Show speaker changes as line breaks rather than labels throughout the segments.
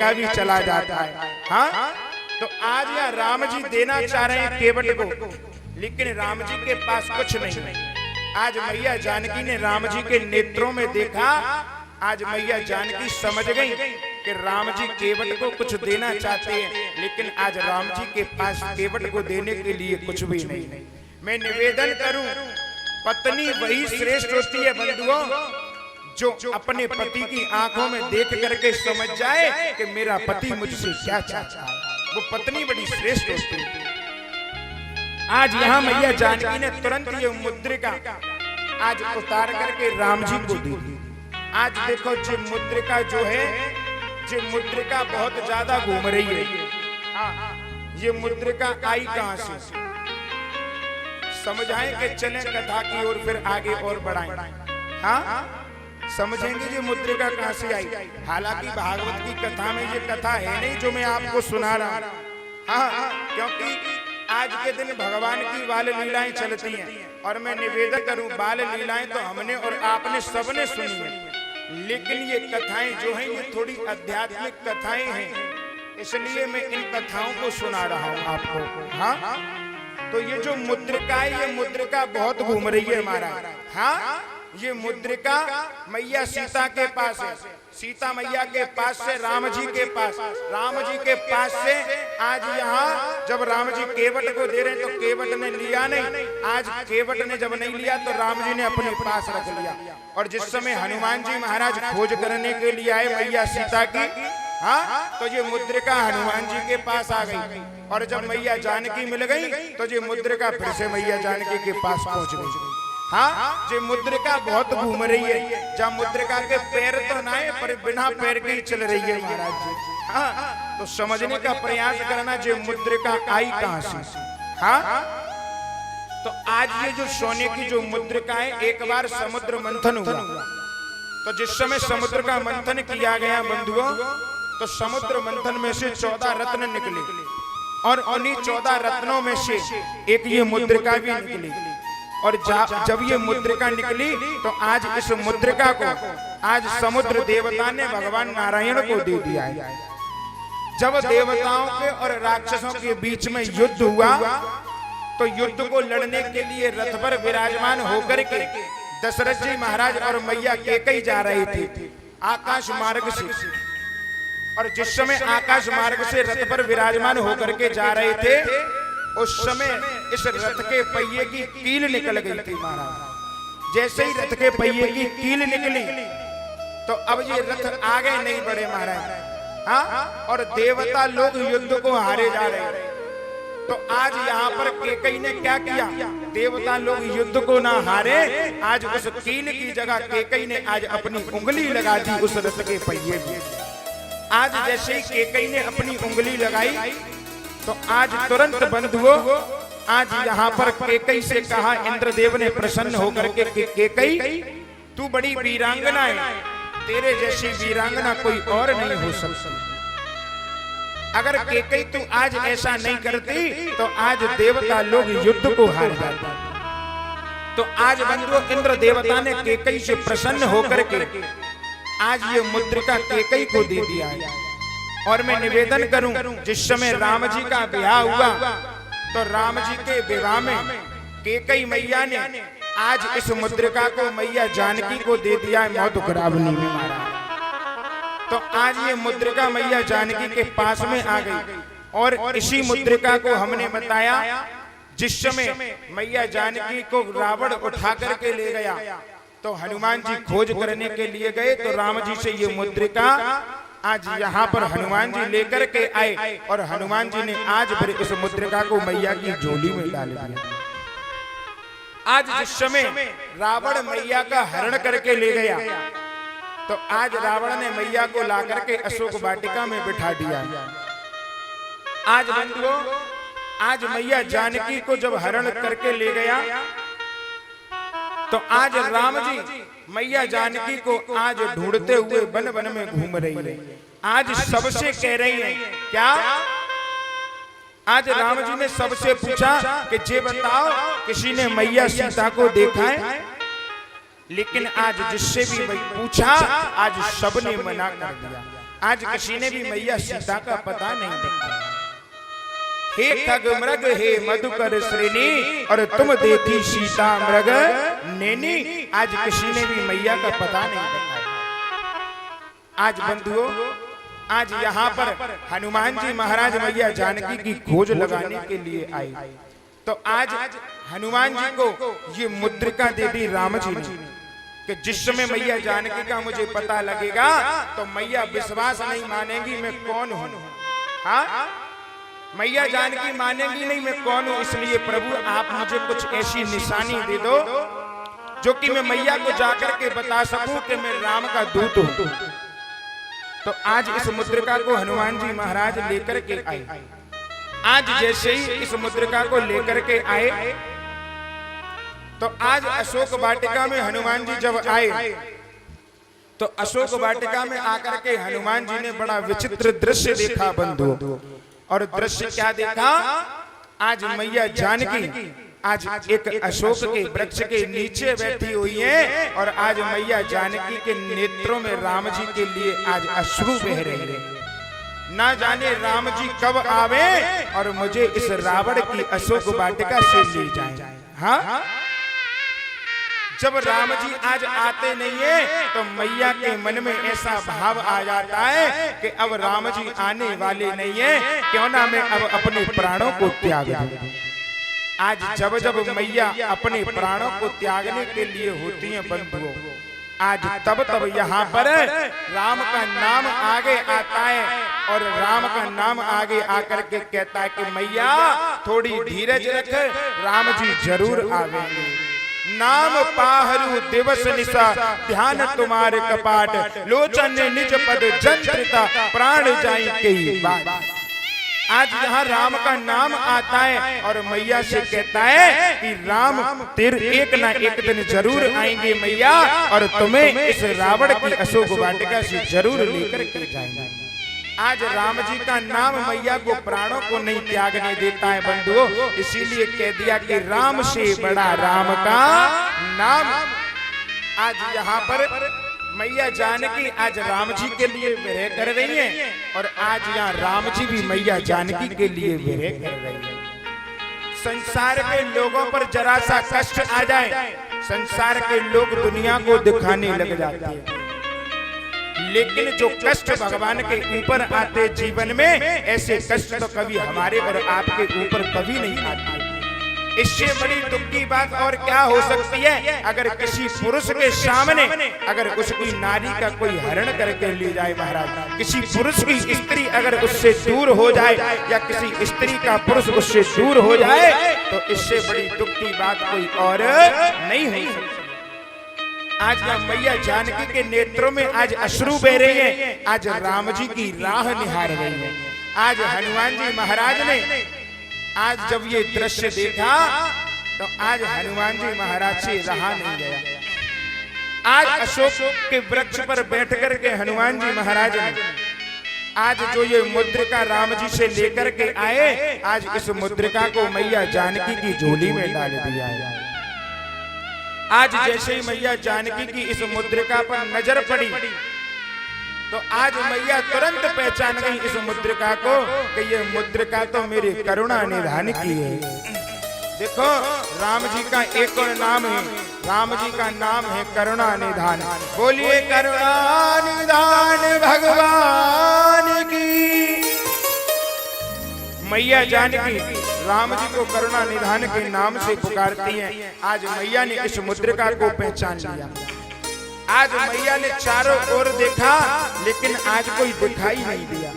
का भी चला जाता है। हाँ, तो आज यहाँ राम जी देना चाह रहे हैं केवट को, लेकिन राम जी के पास कुछ नहीं। आज मैया जानकी ने राम जी के नेत्रों में देखा, आज मैया जानकी समझ गई कि राम जी केवट को कुछ देना चाहते हैं, लेकिन आज राम जी के पास केवट को देने के लिए कुछ भी नहीं। मैं निवेदन करूं, पत्नी वही श्रेष्ठ होती है बंधुओं जो अपने पति की आंखों में देख करके समझ जाए कि मेरा पति मुझसे क्या चाहता है, वो पत्नी बड़ी श्रेष्ठ होती है। आज यहाँ मैया जानकी ने तुरंत ये मुद्रिका आज उतार करके राम जी को दी। आज देखो ये मुद्रिका जो है, ये मुद्रिका बहुत ज्यादा घूम रही है। ये मुद्रिका आई कहां से, समझाएं कि चलें कथा की ओर, फिर आगे और बढ़ाएं। हाँ, समझेंगे ये मुद्रिका कहां से आई। हालांकि भागवत की कथा में ये कथा है नहीं जो मैं आपको सुना रहा हूं। हाँ, क्योंकि आज के दिन भगवान की बाल लीलाएं चलती हैं, और मैं निवेदन करूं बाल लीलाएं तो हमने और आपने सबने सुनी है, लेकिन ये कथाएं जो हैं ये थोड़ी आध्यात्मिक कथाएं हैं, इसलिए मैं इन कथाओं को सुना रहा हूं आपको। हाँ, तो ये जो मुद्रिका है, ये मुद्रिका बहुत घूम रही है हमारा। हाँ, ये मुद्रिका मैया सीता के पास है, सीता मैया के पास से राम जी के पास, राम जी के पास से आज यहाँ जब राम जी केवट को दे रहे हैं तो केवट ने लिया नहीं। आज केवट ने जब नहीं लिया तो राम जी ने अपने पास रख लिया। और जिस समय हनुमान जी महाराज खोज करने के लिए आए मैया सीता की, हाँ, तो ये मुद्रिका हनुमान जी के पास आ गई। और जब मैया जानकी मिल गई तो ये मुद्रिका फिर से मैया जानकी के पास पहुंच गई। हाँ, ये मुद्रिका बहुत घूम रही है, जहाँ मुद्रिका के पैर तो ना है पर बिना पैर के ही चल रही है महाराज जी। हाँ, तो समझने का प्रयास करना ये मुद्रिका आई कहां से। हाँ, तो आज ये जो सोने की जो मुद्रिका है, एक बार समुद्र मंथन हुआ, तो जिस समय समुद्र का मंथन किया गया बंधुओं, तो समुद्र मंथन में से 14 रत्न निकले, और उन्हीं 14 रत्नों में से एक ये मुद्रिका भी निकली। और जब ये मुद्रिका निकली तो आज इस मुद्रिका को आज समुद्र देवता ने भगवान नारायण को दे दिया है। जब देवताओं के और राक्षसों के बीच में युद्ध हुआ, तो युद्ध को लड़ने के लिए रथ पर विराजमान होकर के दशरथ जी महाराज और मैया कैकेयी जा रहे थे आकाश मार्ग से। और जिस समय आकाश मार्ग से रथ पर विराजमान होकर के जा रहे थे, उस समय इस रथ के पहिए की कील निकल गई थी महाराज। जैसे ही रथ के पहिए की कील निकली तो अब ये रथ आगे नहीं बढ़े महाराज। हाँ, और देवता लोग युद्ध को हारे जा रहे। तो आज यहाँ पर कैकेयी ने क्या किया, देवता लोग युद्ध को ना हारे, आज उस कील की जगह कैकेयी ने आज अपनी उंगली लगा दी उस रथ के पहिए में। आज जैसे ही कैकेयी ने अपनी उंगली लगाई तो आज तुरंत बंधुओं आज यहाँ पर कैकेयी से कहा, इंद्रदेव ने प्रसन्न होकर के कैकेयी तू बड़ी वीरांगना है, तेरे जैसी वीरांगना कोई और नहीं हो सकती। अगर कैकेयी तू आज ऐसा नहीं करती तो आज देवता लोग युद्ध को हार जाते। तो आज बंधुओं इंद्र देवता ने कैकेयी से प्रसन्न होकर के आज ये मुद्रिका कैकेयी को दे दिया है। और मैं निवेदन करूं, जिस समय राम जी का विवाह हुआ तो राम जी के विवाह में कैकेयी मैया ने आज इस मुद्रिका को मैया जानकी को दे दिया है मौतुकरावनी में महाराज। तो आज ये मुद्रिका मैया जानकी के पास में आ गई। और इसी मुद्रिका को हमने बताया जिस समय मैया जानकी को रावण उठा करके ले गया, तो हनुमान जी खोज करने के लिए गए, तो राम जी से ये मुद्रिका आज यहाँ पर हनुमान जी लेकर के आए, और हनुमान जी ने आज फिर इस मुद्रिका को मैया की झोली में डाल दिया। आज जिस समय रावण मैया का हरण करके ले गया, तो आज रावण ने मैया को ला करके अशोक वाटिका में बिठा दिया। आज बंधुओं आज मैया जानकी को जब हरण करके ले गया, तो आज राम जी मैया जानकी को आज ढूंढते हुए वन वन में घूम रही है। आज सबसे कह रही है क्या, आज राम जी ने सबसे पूछा कि ये बताओ किसी ने मैया सीता को देखा है, लेकिन आज जिससे भी पूछा आज सबने मना कर दिया। आज किसी ने भी मैया सीता का पता नहीं देखा। हे खग मृग हे मधुकर श्रेणी और तुम देती सीता मृग नैनी। आज किसी ने भी मैया का पता नहीं देखा। आज बंधुओं, आज यहाँ पर हनुमान जी महाराज मैया जानकी की खोज लगाने के लिए आए। तो आज हनुमान जी को ये मुद्रिका दे दी राम जी ने कि जिस समय मैया जानकी का मुझे पता लगेगा तो मैया विश्वास नहीं मानेंगी मैं कौन हूं। हाँ, मैया जानकी मानेंगी नहीं मैं कौन हूं। इसलिए प्रभु आप मुझे कुछ ऐसी निशानी दे दो जो कि मैं मैया को जाकर के बता सकूं कि मैं राम का दूत हूं। तो आज इस मुद्रिका को हनुमान जी महाराज लेकर के आए। आज जैसे ही इस मुद्रिका को लेकर के आए तो आज अशोक वाटिका में हनुमान जी जब आए तो अशोक वाटिका में आकर के हनुमान जी ने बड़ा विचित्र दृश्य देखा बंधु। और दृश्य क्या देखा? आज मैया जानकी आज एक अशोक के वृक्ष के नीचे बैठी हुई है और आज मैया जानकी के नेत्रों में राम जी के लिए आज अश्रु बह रहे हैं। ना जाने राम जी कब आवे और मुझे इस रावण की अशोक वाटिका से ले जाए। हाँ, जब राम जी आज आते नहीं है तो मैया के मन में ऐसा भाव आ जाता है कि अब राम जी आने वाले नहीं है, क्यों ना मैं अब अपने प्राणों को त्याग दूं। आज जब जब मैया अपने प्राणों को त्यागने के लिए होती हैं बंधुओं, आज तब तब यहाँ पर राम का नाम आगे आता है और राम का नाम आगे आकर के कहता है कि मैया थोड़ी धीरज रख, राम जी जरूर आवेंगे। नाम पाहरू दिवस निशा ध्यान तुम्हारे कपाट लोचन निज पद जंत्रिता प्राण जाई कई बात। आज यहाँ राम का नाम आता है और मैया से कहता है कि राम तेरे एक ना एक दिन जरूर आएंगे मैया और तुम्हें इस रावण की अशोक वाटिका से जरूर लेकर के जाएंगे। आज राम जी का नाम मैया को प्राणों को नहीं त्यागने देता है बंधुओं, इसीलिए कह दिया कि राम से बड़ा राम का नाम। आज यहाँ पर मैया जानकी आज राम जी के लिए विरह कर रही है और आज यहाँ राम जी भी मैया जानकी के लिए विरह कर रही है। संसार के लोगों पर जरा सा कष्ट आ जाए, संसार के लोग दुनिया को दिखाने लग जाते हैं, लेकिन जो कष्ट भगवान के ऊपर आते जीवन में, ऐसे कष्ट तो कभी हमारे और आपके ऊपर कभी नहीं आते। इससे बड़ी दुख की बात और क्या हो सकती है? अगर किसी पुरुष के सामने अगर उसकी नारी का कोई हरण करके ले जाए महाराज, किसी पुरुष की स्त्री अगर उससे दूर हो जाए या किसी स्त्री का पुरुष उससे दूर हो जाए तो इससे बड़ी दुख की बात कोई और नहीं हो सकती। आज मैया जानकी के नेत्रों में आज अश्रु बह रहे हैं, आज राम जी की राह निहार रहे हैं। आज हनुमान जी महाराज ने आज जब ये दृश्य देखा तो आज हनुमान जी महाराज से रहा नहीं गया। आज अशोक के वृक्ष पर बैठ कर के हनुमान जी महाराज ने आज जो ये मुद्रिका राम जी से लेकर के आए, आज इस मुद्रिका को मैया जानकी की झोली में डाल दिया है। आज जैसे ही मैया जानकी की इस मुद्रिका पर नजर पड़ी तो आज मैया तुरंत पहचान गई इस मुद्रिका को कि ये मुद्रिका तो मेरी करुणा निधान की है। देखो राम जी का एक और नाम है, राम जी का नाम है करुणा निधान। बोलिए करुणा निधान भगवान की। मैया जानकी राम जी को करुणा निधान के नाम से पुकारती हैं। आज मैया ने इस मुद्रिका को पहचान लिया। आज मैया ने चारों ओर देखा लेकिन आज कोई दिखाई नहीं दिया।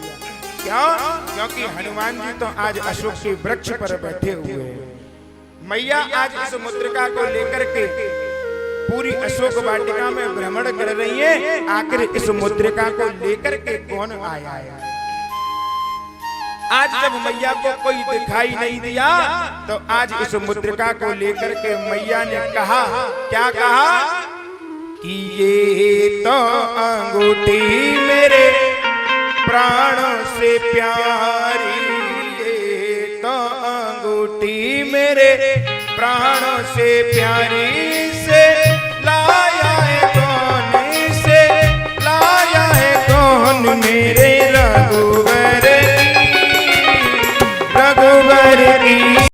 क्यों? क्योंकि हनुमान जी तो आज अशोक के वृक्ष पर बैठे हुए हैं। मैया आज इस मुद्रिका को लेकर के पूरी अशोक वाटिका में भ्रमण कर रही है। आखिर इस मुद्रिका को लेकर के कौन आया है? आज जब मैया को कोई दिखाई नहीं दिया तो आज इस मुद्रिका को लेकर के मैया ने कहा, क्या कहा कि ये तो अंगूठी मेरे प्राणों से प्यारी, ये तो अंगूठी मेरे प्राणों से प्यारी, से लाया है कौन, से लाया है कौन मेरे रघुवर की